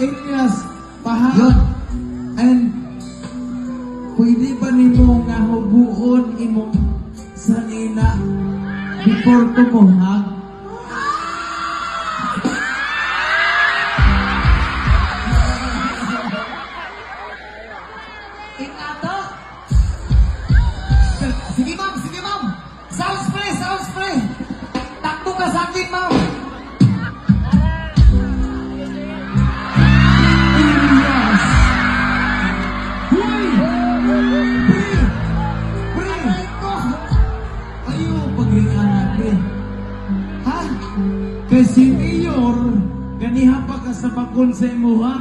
Elias, pahal. Yun. And pwede ba nimo nga hubuon imong sanina before tumuhag? Inato. Sige ma'am, sige ma'am. Sound spray, sound spray. Takbo ka sa akin, ma'am. Elias! Huy! Aray ko. Ayaw pag-ringanan eh. Ha? Kasi Mayor, ganiha pa ka sa bakon sa imuha.